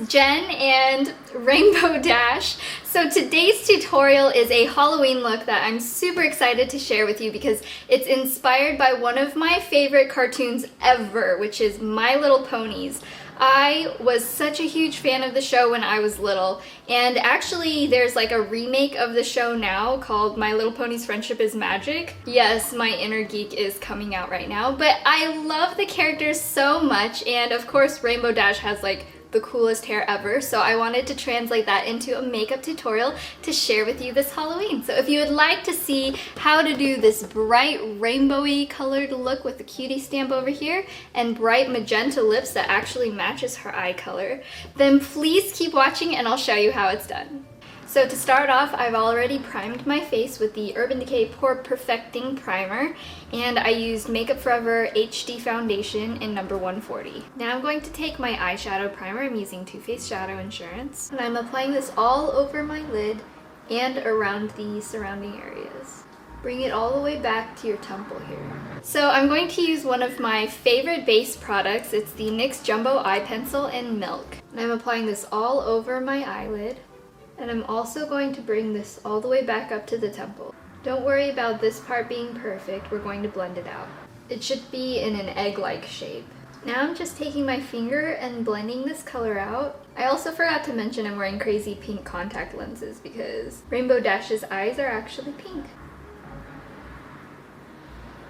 Jen and Rainbow Dash. So today's tutorial is a Halloween look that I'm super excited to share with you because it's inspired by one of my favorite cartoons ever, which is My Little Ponies. I was such a huge fan of the show when I was little, and actually there's like a remake of the show now called My Little Ponies Friendship is Magic. Yes, my inner geek is coming out right now, but I love the characters so much, and of course Rainbow Dash has like the coolest hair ever, so I wanted to translate that into a makeup tutorial to share with you this Halloween. So if you would like to see how to do this bright rainbowy colored look with the cutie stamp over here and bright magenta lips that actually matches her eye color, then please keep watching and I'll show you how it's done. So to start off, I've already primed my face with the Urban Decay Pore Perfecting Primer, and I used Makeup Forever HD Foundation in number 140. Now I'm going to take my eyeshadow primer. I'm using Too Faced Shadow Insurance, and I'm applying this all over my lid and around the surrounding areas. Bring it all the way back to your temple here. So I'm going to use one of my favorite base products. It's the NYX Jumbo Eye Pencil in Milk. And I'm applying this all over my eyelid. And I'm also going to bring this all the way back up to the temple. Don't worry about this part being perfect, we're going to blend it out. It should be in an egg-like shape. Now I'm just taking my finger and blending this color out. I also forgot to mention I'm wearing crazy pink contact lenses because Rainbow Dash's eyes are actually pink.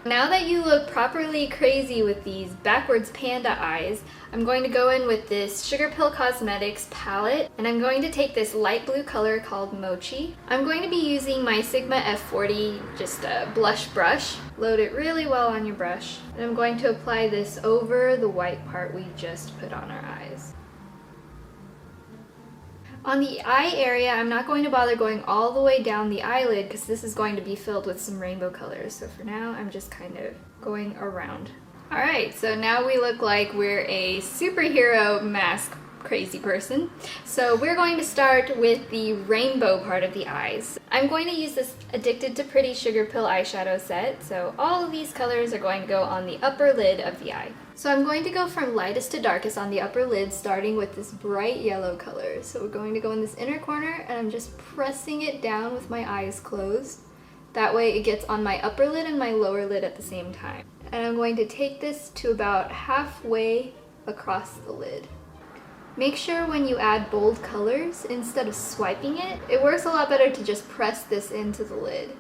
Now that you look properly crazy with these backwards panda eyes, I'm going to go in with this Sugarpill Cosmetics palette, and I'm going to take this light blue color called Mochi. I'm going to be using my Sigma F40, just a blush brush. Load it really well on your brush, and I'm going to apply this over the white part we just put on our eyes. On the eye area, I'm not going to bother going all the way down the eyelid because this is going to be filled with some rainbow colors. So for now, I'm just kind of going around. Alright, so now we look like we're a superhero mask crazy person. So we're going to start with the rainbow part of the eyes. I'm going to use this Addicted to Pretty Sugarpill eyeshadow set. So all of these colors are going to go on the upper lid of the eye. So I'm going to go from lightest to darkest on the upper lid, starting with this bright yellow color. So we're going to go in this inner corner, and I'm just pressing it down with my eyes closed. That way it gets on my upper lid and my lower lid at the same time. And I'm going to take this to about halfway across the lid. Make sure when you add bold colors, instead of swiping it, it works a lot better to just press this into the lid,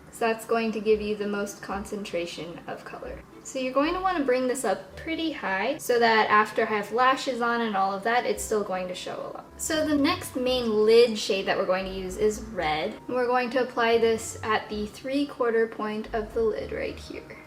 because that's going to give you the most concentration of color. So you're going to want to bring this up pretty high so that after I have lashes on and all of that, it's still going to show a lot. So the next main lid shade that we're going to use is red. And we're going to apply this at the 3/4 point of the lid right here.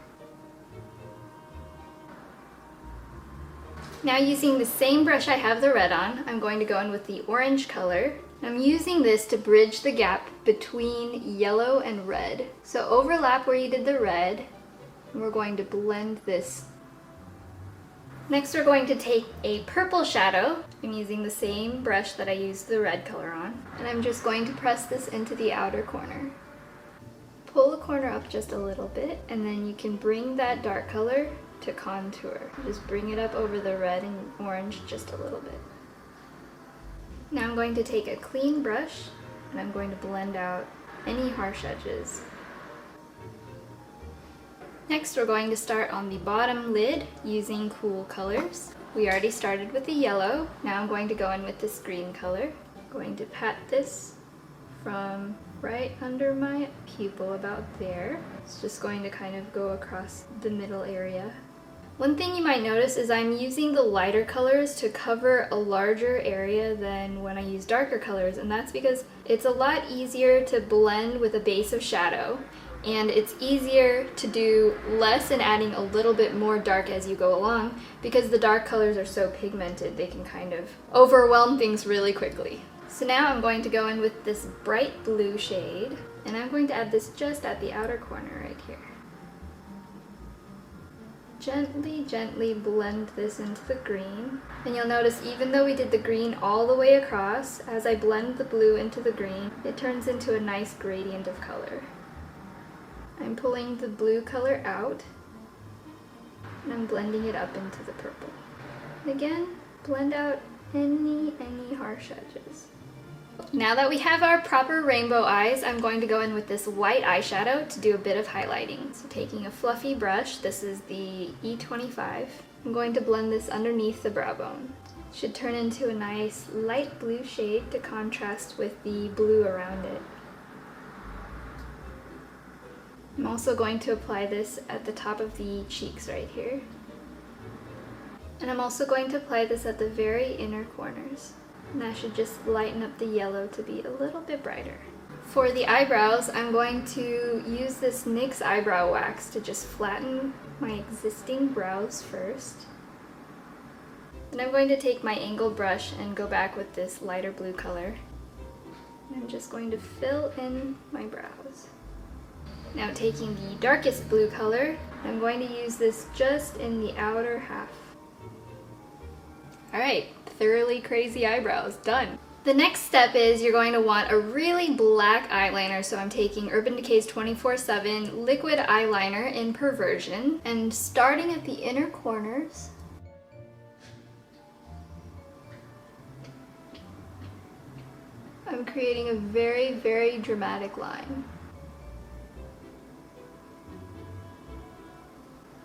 Now using the same brush I have the red on, I'm going to go in with the orange color. I'm using this to bridge the gap between yellow and red. So overlap where you did the red, and we're going to blend this. Next we're going to take a purple shadow. I'm using the same brush that I used the red color on, and I'm just going to press this into the outer corner. Pull the corner up just a little bit, and then you can bring that dark color to contour. Just bring it up over the red and orange just a little bit. Now I'm going to take a clean brush and I'm going to blend out any harsh edges. Next we're going to start on the bottom lid using cool colors. We already started with the yellow. Now I'm going to go in with this green color. I'm going to pat this from right under my pupil about there. It's just going to kind of go across the middle area. One thing you might notice is I'm using the lighter colors to cover a larger area than when I use darker colors, and that's because it's a lot easier to blend with a base of shadow, and it's easier to do less and adding a little bit more dark as you go along because the dark colors are so pigmented they can kind of overwhelm things really quickly. So now I'm going to go in with this bright blue shade, and I'm going to add this just at the outer corner right here. Gently blend this into the green. And you'll notice even though we did the green all the way across, as I blend the blue into the green, it turns into a nice gradient of color. I'm pulling the blue color out, and I'm blending it up into the purple. And again, blend out any harsh edges. Now that we have our proper rainbow eyes, I'm going to go in with this white eyeshadow to do a bit of highlighting. So taking a fluffy brush, this is the E25, I'm going to blend this underneath the brow bone. It should turn into a nice light blue shade to contrast with the blue around it. I'm also going to apply this at the top of the cheeks right here. And I'm also going to apply this at the very inner corners. And that should just lighten up the yellow to be a little bit brighter. For the eyebrows, I'm going to use this NYX eyebrow wax to just flatten my existing brows first. And I'm going to take my angled brush and go back with this lighter blue color. And I'm just going to fill in my brows. Now taking the darkest blue color, I'm going to use this just in the outer half. Alright, thoroughly crazy eyebrows, done. The next step is you're going to want a really black eyeliner, so I'm taking Urban Decay's 24/7 liquid eyeliner in Perversion, and starting at the inner corners, I'm creating a very, very dramatic line.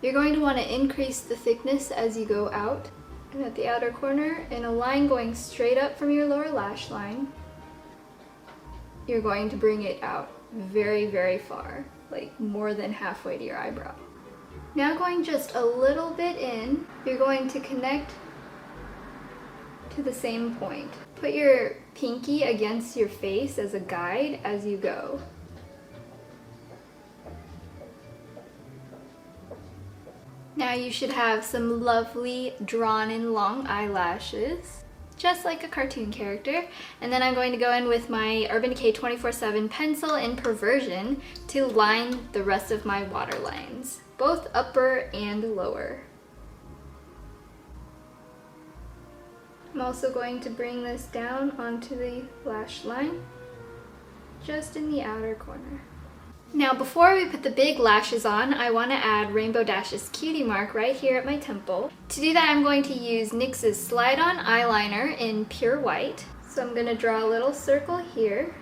You're going to want to increase the thickness as you go out. And at the outer corner, in a line going straight up from your lower lash line, you're going to bring it out very, very far, like more than halfway to your eyebrow. Now going just a little bit in, you're going to connect to the same point. Put your pinky against your face as a guide as you go. Now you should have some lovely drawn-in long eyelashes, just like a cartoon character. And then I'm going to go in with my Urban Decay 24/7 pencil in Perversion to line the rest of my waterlines, both upper and lower. I'm also going to bring this down onto the lash line, just in the outer corner. Now before we put the big lashes on, I want to add Rainbow Dash's Cutie Mark right here at my temple. To do that, I'm going to use NYX's Slide On Eyeliner in Pure White. So I'm going to draw a little circle here,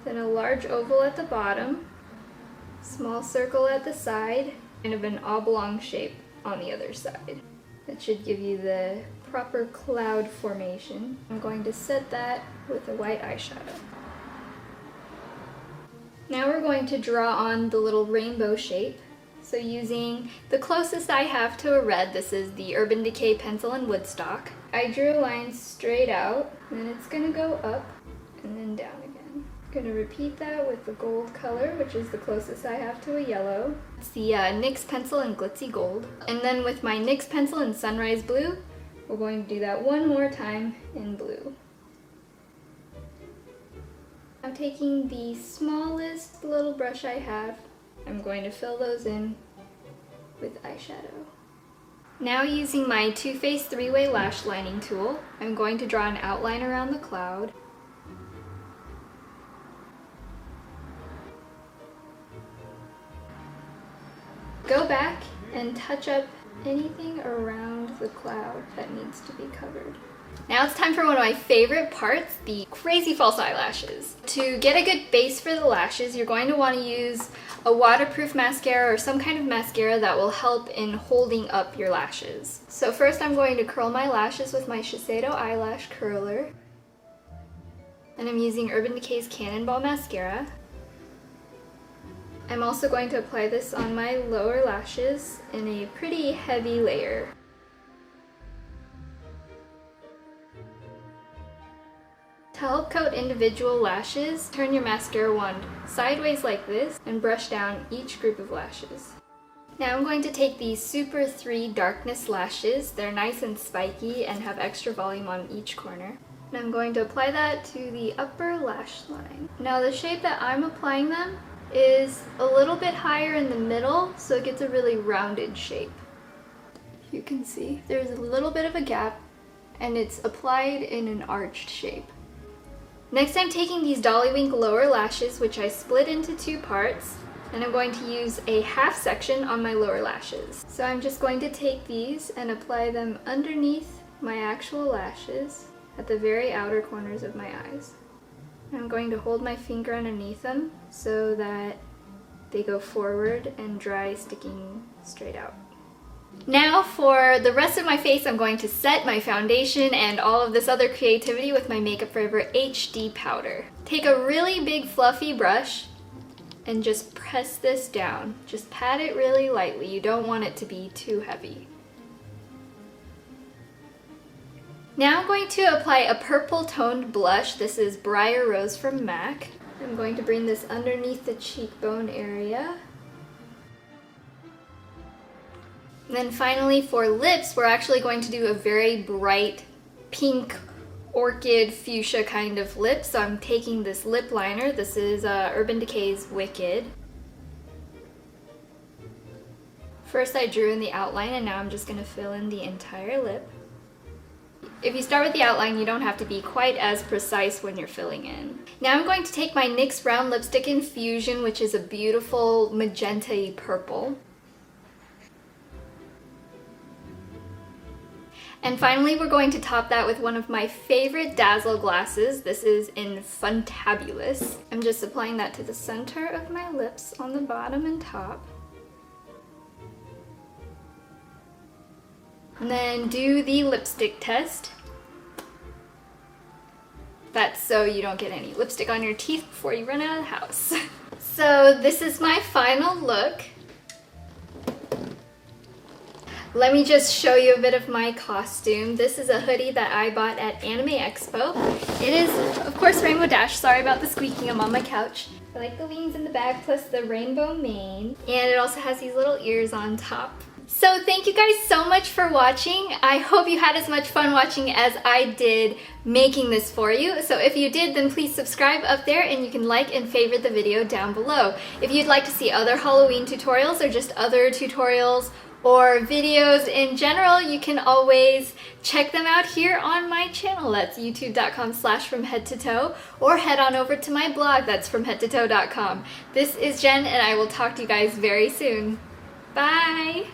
then a large oval at the bottom, small circle at the side, kind of an oblong shape on the other side. That should give you the proper cloud formation. I'm going to set that with a white eyeshadow. Now we're going to draw on the little rainbow shape. So using the closest I have to a red, this is the Urban Decay pencil in Woodstock. I drew a line straight out, and then it's going to go up and then down again. I'm going to repeat that with the gold color, which is the closest I have to a yellow. It's the NYX pencil in Glitzy Gold. And then with my NYX pencil in Sunrise Blue, we're going to do that one more time in blue. Now taking the smallest little brush I have, I'm going to fill those in with eyeshadow. Now using my Too Faced 3-Way Lash Lining tool, I'm going to draw an outline around the cloud. Go back and touch up anything around the cloud that needs to be covered. Now it's time for one of my favorite parts, the crazy false eyelashes. To get a good base for the lashes, you're going to want to use a waterproof mascara or some kind of mascara that will help in holding up your lashes. So first I'm going to curl my lashes with my Shiseido eyelash curler. And I'm using Urban Decay's Cannonball mascara. I'm also going to apply this on my lower lashes in a pretty heavy layer. To help coat individual lashes, turn your mascara wand sideways like this and brush down each group of lashes. Now I'm going to take these Super 3 Darkness lashes. They're nice and spiky and have extra volume on each corner. And I'm going to apply that to the upper lash line. Now the shape that I'm applying them is a little bit higher in the middle, so it gets a really rounded shape. You can see there's a little bit of a gap and it's applied in an arched shape. Next I'm taking these Dollywink lower lashes, which I split into two parts, and I'm going to use a half section on my lower lashes. So I'm just going to take these and apply them underneath my actual lashes, at the very outer corners of my eyes. I'm going to hold my finger underneath them so that they go forward and dry, sticking straight out. Now for the rest of my face, I'm going to set my foundation and all of this other creativity with my Makeup Forever HD powder. Take a really big fluffy brush and just press this down. Just pat it really lightly. You don't want it to be too heavy. Now I'm going to apply a purple toned blush. This is Briar Rose from MAC. I'm going to bring this underneath the cheekbone area. And then finally for lips, we're actually going to do a very bright pink orchid fuchsia kind of lip. So I'm taking this lip liner. This is Urban Decay's Wicked. First I drew in the outline and now I'm just going to fill in the entire lip. If you start with the outline, you don't have to be quite as precise when you're filling in. Now I'm going to take my NYX Brown Lipstick Infusion, which is a beautiful magenta-y purple. And finally, we're going to top that with one of my favorite Dazzle glasses. This is in Funtabulous. I'm just applying that to the center of my lips on the bottom and top. And then do the lipstick test. That's so you don't get any lipstick on your teeth before you run out of the house. So this is my final look. Let me just show you a bit of my costume. This is a hoodie that I bought at Anime Expo. It is, of course, Rainbow Dash. Sorry about the squeaking, I'm on my couch. I like the wings in the back plus the rainbow mane. And it also has these little ears on top. So thank you guys so much for watching. I hope you had as much fun watching as I did making this for you. So if you did, then please subscribe up there and you can like and favorite the video down below. If you'd like to see other Halloween tutorials or just other tutorials or videos in general, you can always check them out here on my channel. That's youtube.com/fromheadtotoe, or head on over to my blog, that's fromheadtotoe.com. This is Jen and I will talk to you guys very soon. Bye!